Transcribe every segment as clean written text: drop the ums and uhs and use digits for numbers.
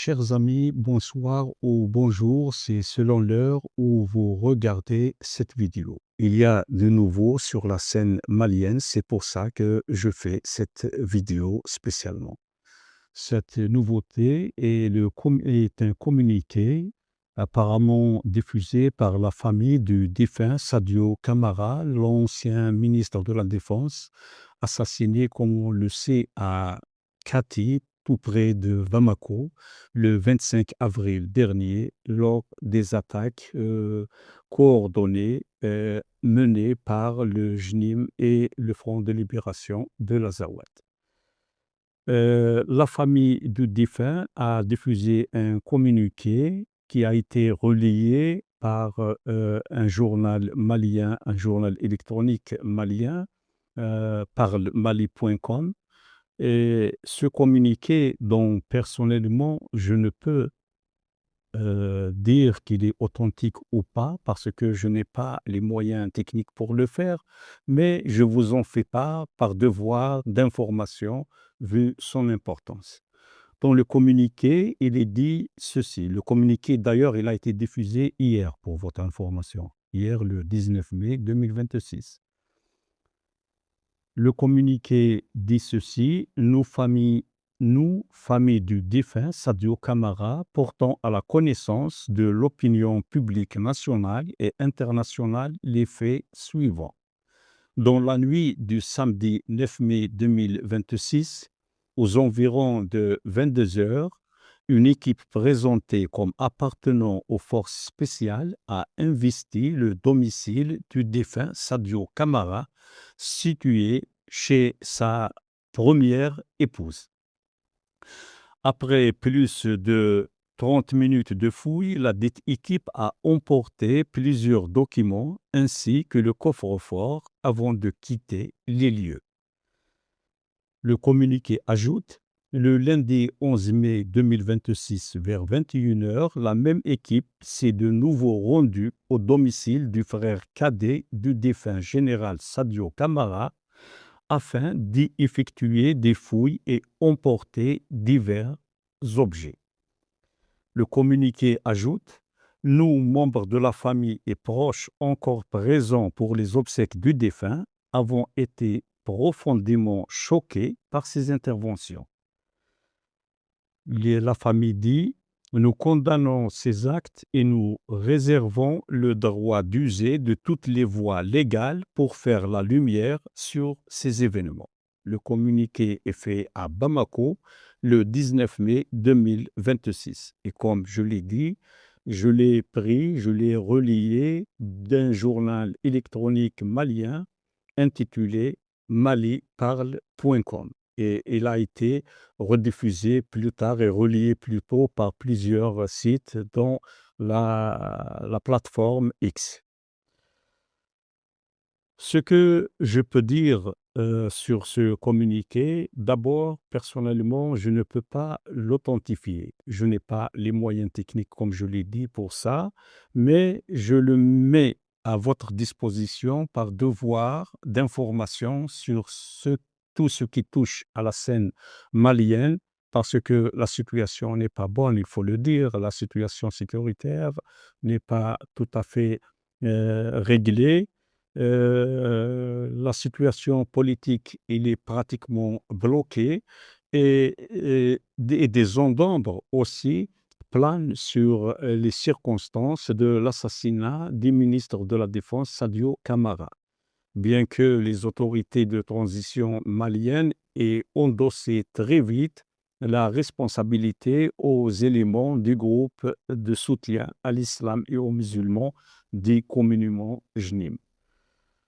Chers amis, bonsoir ou bonjour, c'est selon l'heure où vous regardez cette vidéo. Il y a de nouveau sur la scène malienne, c'est pour ça que je fais cette vidéo spécialement. Cette nouveauté est un communiqué apparemment diffusé par la famille du défunt Sadio Camara, l'ancien ministre de la Défense, assassiné, comme on le sait, à Kati, tout près de Bamako, le 25 avril dernier, lors des attaques coordonnées menées par le JNIM et le Front de libération de l'Azawad. La famille du défunt a diffusé un communiqué qui a été relayé par un journal malien, un journal électronique malien, parlemali.com. Et ce communiqué, dont personnellement je ne peux dire qu'il est authentique ou pas, parce que je n'ai pas les moyens techniques pour le faire, mais je vous en fais part par devoir d'information vu son importance. Dans le communiqué, il est dit ceci. Le communiqué, d'ailleurs, il a été diffusé hier, pour votre information. Hier, le 19 mai 2026. Le communiqué dit ceci: nous, famille du défunt Sadio Camara, portons à la connaissance de l'opinion publique nationale et internationale les faits suivants. Dans la nuit du samedi 9 mai 2026, aux environs de 22 heures, une équipe présentée comme appartenant aux forces spéciales a investi le domicile du défunt Sadio Camara, situé chez sa première épouse. Après plus de 30 minutes de fouille, la dite équipe a emporté plusieurs documents ainsi que le coffre-fort avant de quitter les lieux. Le communiqué ajoute: le lundi 11 mai 2026 vers 21 heures, la même équipe s'est de nouveau rendue au domicile du frère cadet du défunt général Sadio Camara afin d'y effectuer des fouilles et emporter divers objets. Le communiqué ajoute: nous, membres de la famille et proches encore présents pour les obsèques du défunt, avons été profondément choqués par ces interventions. La famille dit: nous condamnons ces actes et nous réservons le droit d'user de toutes les voies légales pour faire la lumière sur ces événements. Le communiqué est fait à Bamako le 19 mai 2026. Et comme je l'ai dit, je l'ai pris, je l'ai relié d'un journal électronique malien intitulé maliparle.com. Et il a été rediffusé plus tard et relié plus tôt par plusieurs sites, dont la plateforme X. Ce que je peux dire sur ce communiqué, d'abord, personnellement, je ne peux pas l'authentifier. Je n'ai pas les moyens techniques, comme je l'ai dit, pour ça, mais je le mets à votre disposition par devoir d'information sur tout ce qui touche à la scène malienne, parce que la situation n'est pas bonne, il faut le dire. La situation sécuritaire n'est pas tout à fait réglée. La situation politique, il est pratiquement bloqué et des ondes d'ombre aussi planent sur les circonstances de l'assassinat du ministre de la Défense, Sadio Camara. Bien que les autorités de transition maliennes aient endossé très vite la responsabilité aux éléments du groupe de soutien à l'islam et aux musulmans, dit communément JNIM.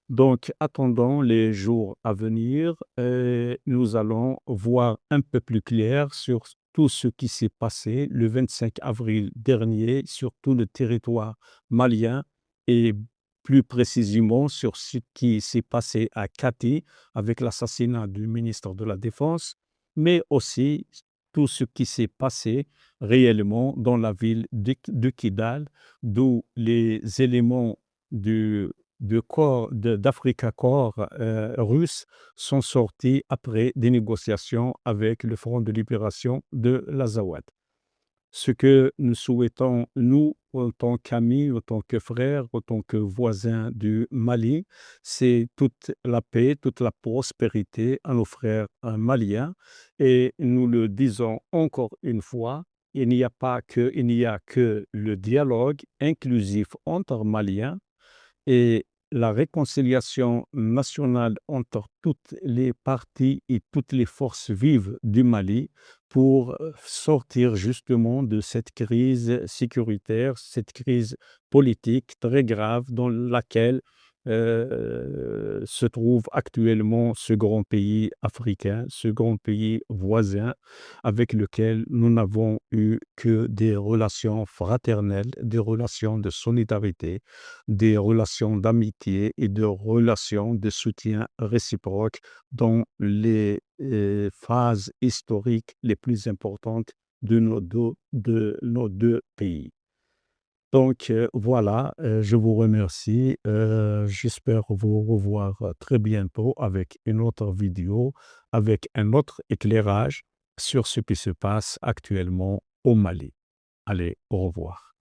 Donc, attendons les jours à venir et nous allons voir un peu plus clair sur tout ce qui s'est passé le 25 avril dernier sur tout le territoire malien et plus précisément sur ce qui s'est passé à Kati avec l'assassinat du ministre de la Défense, mais aussi tout ce qui s'est passé réellement dans la ville de Kidal, d'où les éléments d'Africa Corps russe sont sortis après des négociations avec le Front de libération de l'Azawad. Ce que nous souhaitons, nous, en tant qu'amis, en tant que frères, en tant que voisins du Mali, c'est toute la paix, toute la prospérité à nos frères maliens. Et nous le disons encore une fois, il n'y a que le dialogue inclusif entre Maliens et la réconciliation nationale entre toutes les parties et toutes les forces vives du Mali pour sortir justement de cette crise sécuritaire, cette crise politique très grave dans laquelle se trouve actuellement ce grand pays africain, ce grand pays voisin avec lequel nous n'avons eu que des relations fraternelles, des relations de solidarité, des relations d'amitié et de relations de soutien réciproque dans les phases historiques les plus importantes de nos deux pays. Donc, voilà, je vous remercie. J'espère vous revoir très bientôt avec une autre vidéo, avec un autre éclairage sur ce qui se passe actuellement au Mali. Allez, au revoir.